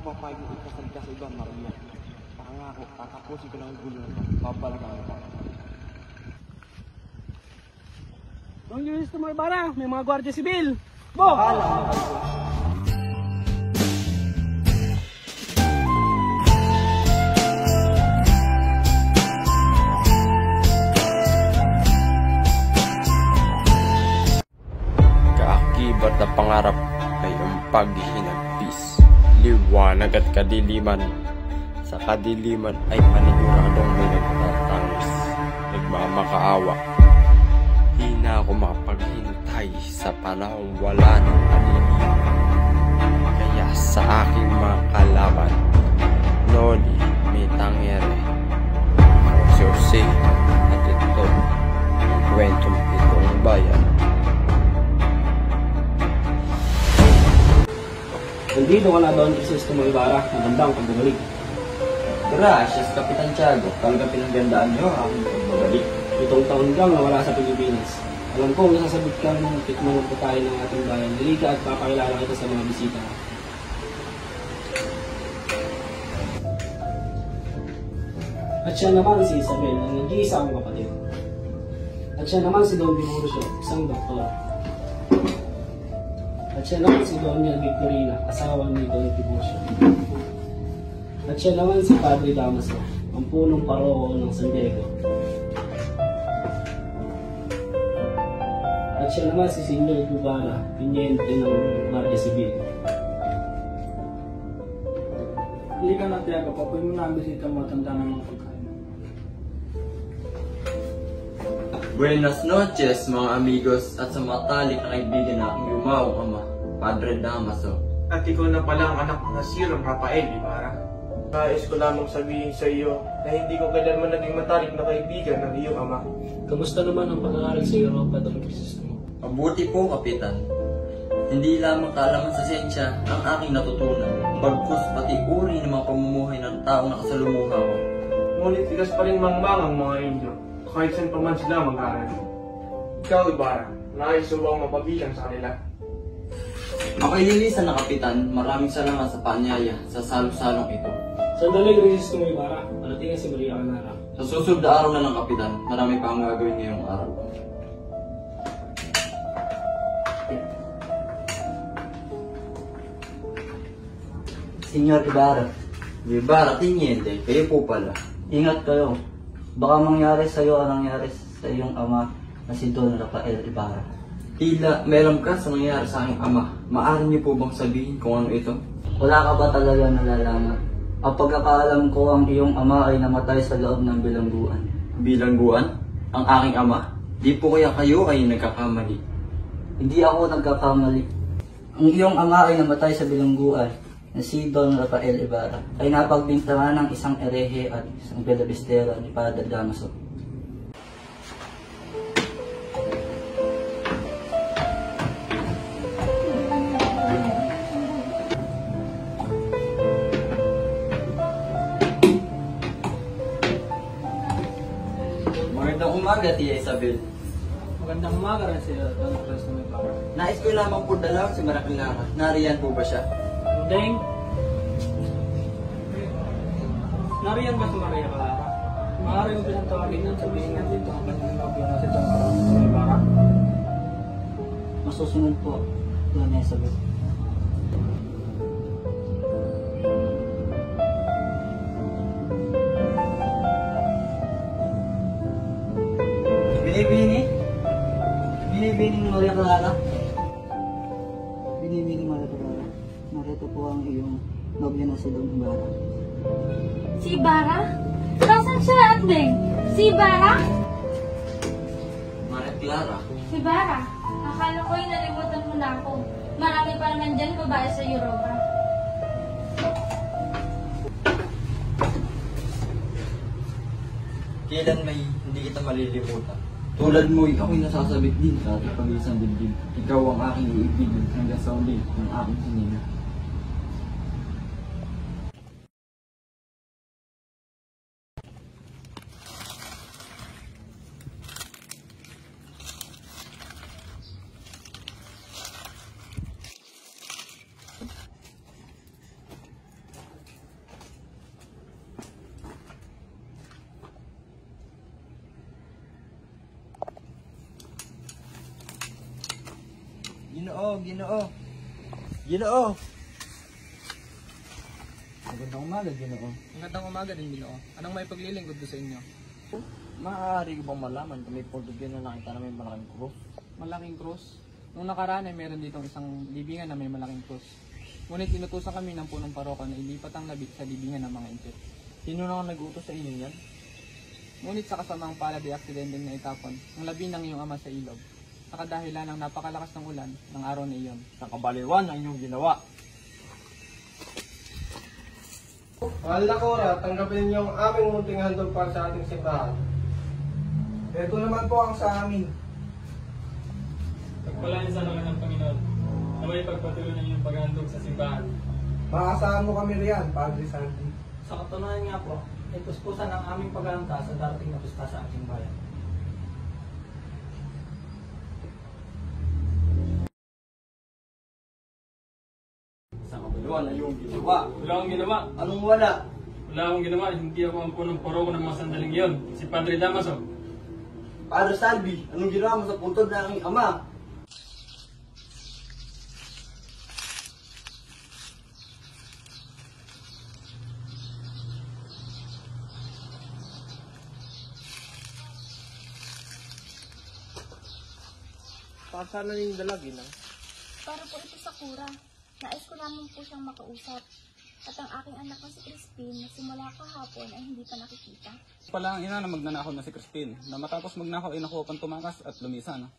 Papayag mo ikasal ka sa ibang Maria. Pangako, tatapusin ko lang ang gulo na babalagan mo pa. Don't use to my bara, may mga gwardiya sibil. Bo! Kaakibat na pangarap ay ang paghihinagpis. Liwanag at kadiliman. Sa kadiliman ay paniguradong may nagtatangis, nagmamakaawa. Di na ako makapaghintay sa panahong wala ng paniliman. Kaya sa aking mga kalaban, Noli may tangere, Jose at ito ang kwentong pitong bayan. Nandito ka na doon, Crisostomo Ibarra. Magandang pagbabalik. Gracias, Kapitan Tiago. Talaga pinagandaan niyo ang aking pagbabalik. 7 taon kang nawala sa Pilipinas. Alam ko, nasasabit kang tikman ng pagkain ng ating bayan. Halika at papakilala kita sa mga bisita. At siya naman si Isabel, ang nag-iisa kong kapatid. At siya naman si Don Dimurcio, isang doktor. At siya naman si Doña Victorina, asawa ni Don Tiburcio. At siya naman si Padre Damaso, ang punong paroko ng San Diego. At siya naman si Senyor Guevara, pinyente ng Guardia Civil. Hindi ka na, Tiago. Papuin mo na ang bisita mo at handa ng mga pagkain. Buenas noches, mga amigos, at sa matalik na kaibigan na aking yumawang ama, Padre Damaso. At ikaw na pala ang anak ng Sirong Rafael Ibarra. Nais ko lamang sabihin sa iyo na hindi ko kailanman naging matalik na kaibigan ng iyong ama. Kamusta naman ang pag-aaral sa Europa, Don Crisostomo? Mabuti po, Kapitan. Hindi lamang kaalaman sa siyensya ang aking natutunan, bagkus pati uri ng mga pamumuhay ng taong nakasalumuha ko. Ngunit tigas pa rin mangmangang mga Indio, kahit saan pa man sila mag-aaral. Ikaw, Ibarra, nais mo bang mapabilang sa kanila? Ako'y lilisan na, Kapitan. Maraming salamat sa paanyaya sa salong-salong ito. Sandali, Crisostomo Ibarra. Parating si Maria Canara. Sa susunod na araw na ng Kapitan, marami pa ang gagawin ngayong araw. Senyor Ibarra, Ibarra, tiniente, kayo po pala. ingat kayo. Baka mangyari sa iyo ang nangyari sa iyong ama na si Don Rafael Ibarra. Tila, meron ka sa nangyari sa aking ama. Maaari niyo po bang sabihin kung ano ito? Wala ka ba talaga nalalaman? Ang pagkakaalam ko, ang iyong ama ay namatay sa loob ng bilangguan. Bilangguan? Ang aking ama? Di po kaya kayo ay nagkakamali? Hindi ako nagkakamali. Ang iyong ama ay namatay sa bilangguan na si Don Rafael Ibarra ay napagbintangan ng isang erehe at isang belabistero ni Padre Damaso. Magandang umaga, Tia Isabel. Magandang umaga rin si Don Crisostomo Ibarra. Nais ko lamang po dalaw si Maraclara. Nariyan po ba siya? Deng! Nariyan ba si Maria Clara? Maaari mo bilang tawagin yan, sabihin nga dito ang kanyang nobyo na si Don Crisostomo Ibarra. Masusunod po, Doña Isabel. Binibining Maria Clara. Binibining Maria Clara. narito po ang iyong nobya na si Don Ibarra. Si Ibarra? Nasaan siya, Atbeng? Si Ibarra? Maria Clara, Si Ibarra? Akala ko ay nalimutan mo na ako. Marami pa naman dyan babae sa Europa. kailan may hindi kita malilimutan. Tulad mo, ako'y nasasabit din sa ating pag-isang dibdib. Ikaw ang aking iibigin hanggang sa uli ng aking sinina. Ginoo! Magandang umaga, Ginoo. Magandang umaga din, Ginoo. Anong may paglilingkod ko sa inyo? Maaari ko bang malaman kung may Portugyo na nakita na may malaking krus? Malaking krus? Nung nakaraan ay meron ditong isang libingan na may malaking krus. Ngunit inutusan kami ng punong paroko na ilipat ang labit sa libingan ng mga impet. Sino na nag-utos sa inyo yan? Ngunit sa kasamang palad ay aksidenteng na itapon ang labi ng iyong ama sa ilog. Sa kadahilan ng napakalakas ng ulan ng araw na iyon. Sa kabaliwan ang inyong ginawa. Mahal na Cora, tanggapin niyo ang aming munting handog para sa ating simbahan. Ito naman po ang sa amin. Pagpalain sa naman ng Panginoon, naway pagpatuloy ng iyong paghandog sa simbahan. Maasahan mo kami riyan, Padre Santi. Sa katunayan nga po, ay puspusan ang aming paghahanda sa darating na pista sa ating bayan. Sa kabaliwan ang iyong ginawa. Wala akong ginawa. Anong wala? Wala akong ginawa. Hindi ako ang punong paroko ng mga sandaling iyon. Si Padre Damaso. Padre Salvi, anong ginawa mo sa puntod ng aking ama? Baka sana yung dalagin ah. Para po ito sa kura. Nais ko lamang po siyang makausap. At ang aking anak na si Crispin na simula kahapon ay hindi pa nakikita. Pala ang ina na magnanakaw na si Crispin, na matapos magnakaw ay nakuha pang tumakas at lumisan.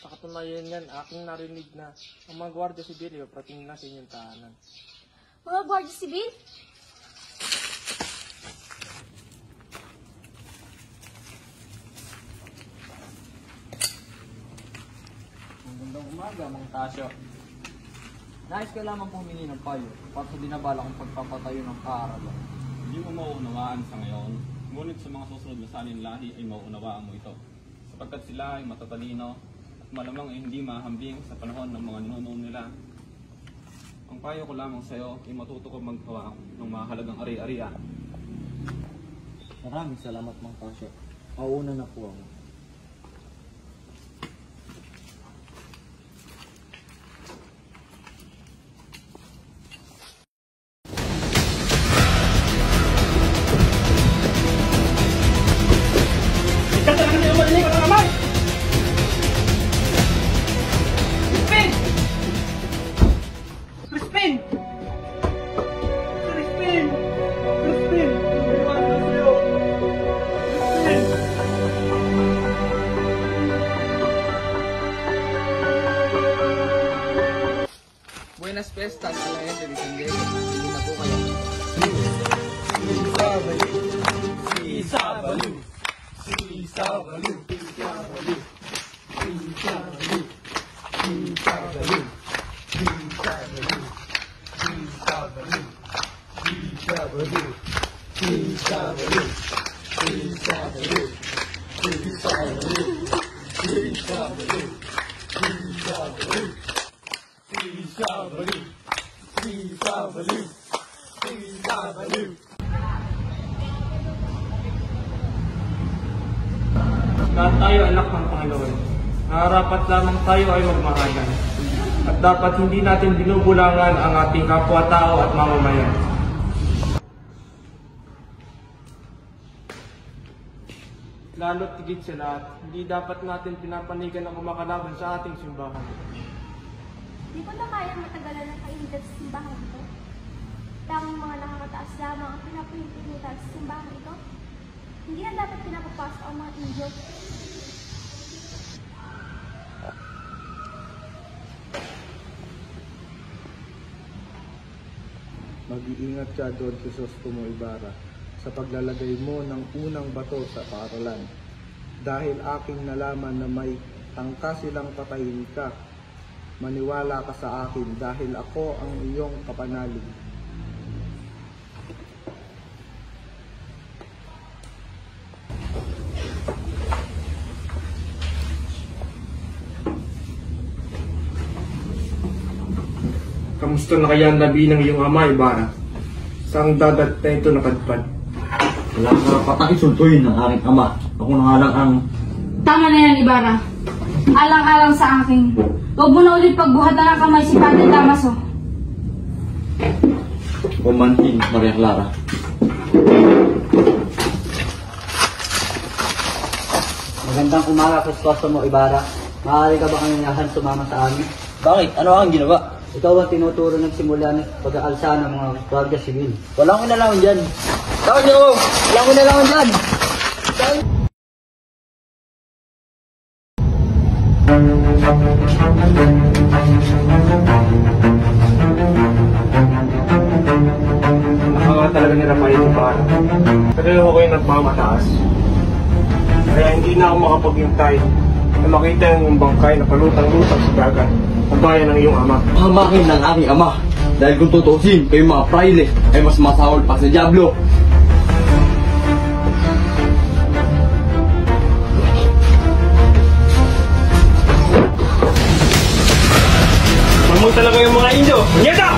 Sa katunayan yan, aking narinig na ang mga gwardiya sibil ay papatingin na sa inyong tahanan. Mga Guardia Civil? Magandang umaga, mga Tasyo. Nais ka lamang humingi ng payo para sa dinabala kong pagpapatayo ng paaralan. Hindi mo mauunawaan sa ngayon, ngunit sa mga susunod na salin lahi ay mauunawaan mo ito. Sapagkat sila ay matatalino at malamang ay hindi mahambing sa panahon ng mga ninuno nila. Ang payo ko lamang sa iyo ay matuto ko maggawa ng mga halagang ari-arian. Maraming salamat, mga Tasyo. Mauna na po ako. Buenas Fiestas, sa lahat de San Diego. Hindi na po kayo. Lahat tayo anak ng Panginoon. Nararapat lamang tayo ay magmahalan. At dapat hindi natin binubulangan ang ating kapwa-tao at mamamayan. Lalo't higit sa lahat, hindi dapat natin pinapanigan ang kumakalaban sa ating simbahan. Di ko na kaya matagalan ng kainitan sa simbahan ito. Tanging mga nakakataas lamang ang pinapahintulutan sa simbahan ito. Hindi na dapat pinapapasok ang mga inyo. Mag-iingat ka, Don Crisostomo Ibarra, sa paglalagay mo ng unang bato sa paaralan. Dahil aking nalaman na may tangka silang patayin ka, maniwala ka sa akin dahil ako ang iyong kapanalig. Kamusta na kaya ang labi ng iyong ama, Ibarra? Saan dadat na ito napadpad? Wala ka patang isultuin ng aking ama. Ako na nga lang ang... Tama na yan, Ibarra. Alang-alang sa akin. Huwag mo na ulit pagbuhatan ng kamay si Padre Damaso. Kumantin, Maria Clara. Magandang umaga, Crisostomo Ibarra. Maaari ka ba kanyahan sumama sa amin? Bakit? Ano ang ginawa? Ikaw ang tinuturo ng simula ng pag-aalsa ng mga Guardia Civil. Walang kinalaman dyan. Tawag niyo ako! Walang kinalaman dyan! Nakaka talaga ni Rafael, Ibarra. Pareho kayo nagmamataas. Kaya hindi na ako makapaghintay na makita yung bangkay na palutang-lutang sa dagat ang bayan ng iyong ama. Hamakin ng aking ama. Dahil kung tutusin, kayo mga praile ay mas masahol pa sa Diablo. Mamang talaga yung mga Indio! Nyeta!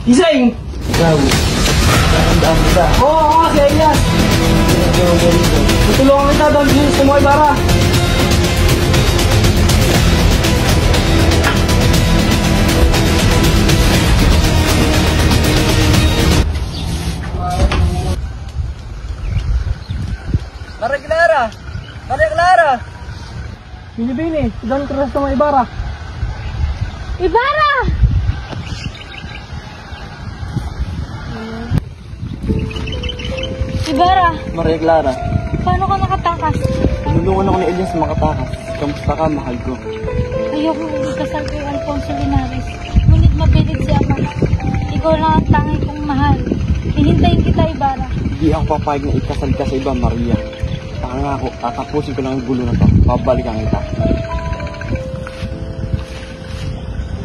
Iseng! Ikaw, ang kita. Oo, si Elias! Tutulungan kita, Don Crisostomo Ibarra! Maria Clara! Maria Clara! Bini-bini, si Don Crisostomo Ibarra! Ibarra! Ibarra, Maria Clara, paano ka nakatakas? tinulungan ako ni Elias makatakas. Kamusta ka, mahal ko? Ayoko ikasal kay Alfonso Linares. Ngunit mapilit si Ama. Ikaw lang ang tanging kong mahal. Hihintayin kita, Ibarra. Hindi ako papayag na ikasal ka sa iba, Maria. Pangako, tatapusin ko lang ang gulo na to. Babalikan kita.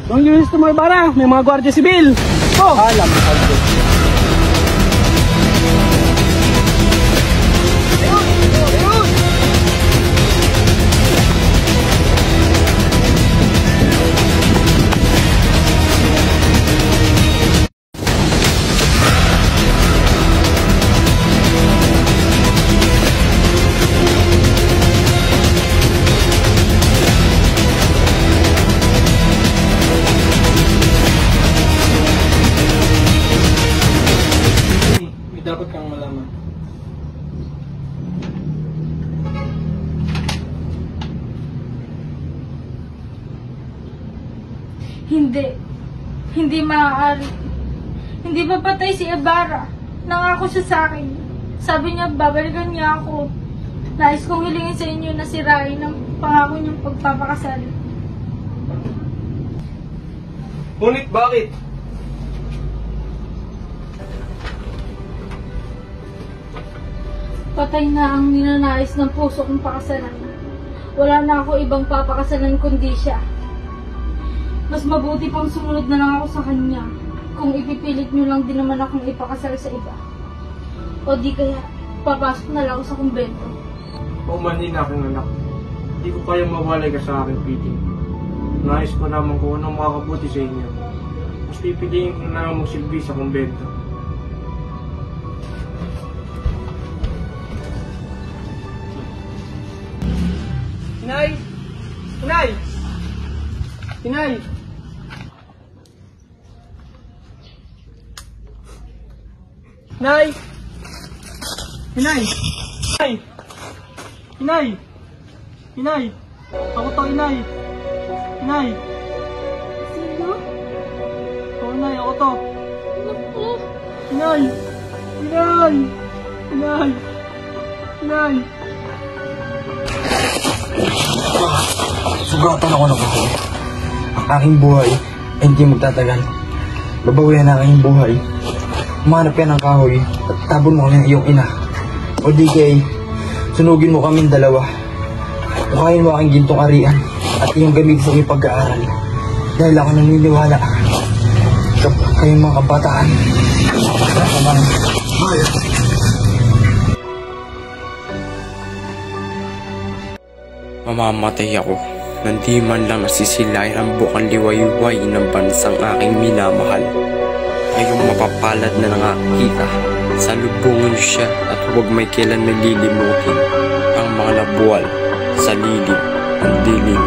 Don Crisostomo Ibarra, may mga Guardia Civil! Oh! Alam mo, mahal ko. Dapat kang malaman. Hindi. Hindi maaari. Hindi mapatay si Ibarra. Nangako siya sa akin. Sabi niya, babalikan niya ako. Nais kong hilingin sa inyo na sirain ang pangako niyang pagpapakasal. Ngunit bakit? Patay na ang ninanais ng puso kong pakasalan. Wala na ako ibang papakasalan kundi siya. Mas mabuti pang sumunod na lang ako sa kanya kung ipipilit niyo lang din naman akong ipakasal sa iba. O di kaya, papasok na lang ako sa kumbento. Paumanhin na aking anak. Hindi ko kayang mawalay ka sa aking piling. Nais ko naman kung anong makakabuti sa inyo. Mas pipiliin ko na lang magsilbi sa kumbento. Inay! Inay! Inay! Inay! Inay! Inay! Inay! Inay! Ako to, Inay! Inay! Sino? Oo, Inay, ako to! Naku! Inay! Inay! Inay! Inay! Sugatan ako ng buhay. Ang aking buhay ay hindi magtatagal. Babawian ang aking buhay. Umanap ka ng kahoy at tabon mo ng iyong ina. O di kay, sunugin mo kaming dalawa. Bukayin mo aking gintong arian at iyong gamit sa iyong pag-aaral. Dahil ako naniniwala kayong mga kabataan. Mamamatay ako nang di man lang nasisilayan ang bukang liwayway ng bansang aking minamahal. Ngayong mapapalad na nakakita, salubungin niyo siya at huwag may kailan nalilimutin ang mga nabuwal sa lilim ng dilim.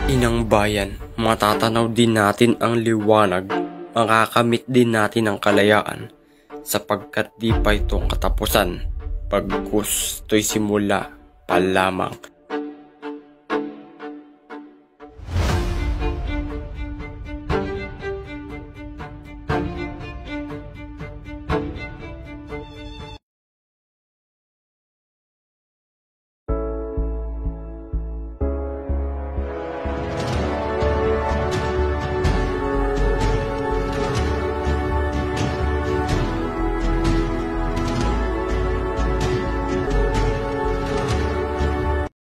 Inang bayan, matatanaw din natin ang liwanag, makakamit din natin ang kalayaan, sapagkat di pa itong katapusan, pag gusto'y simula pa lamang.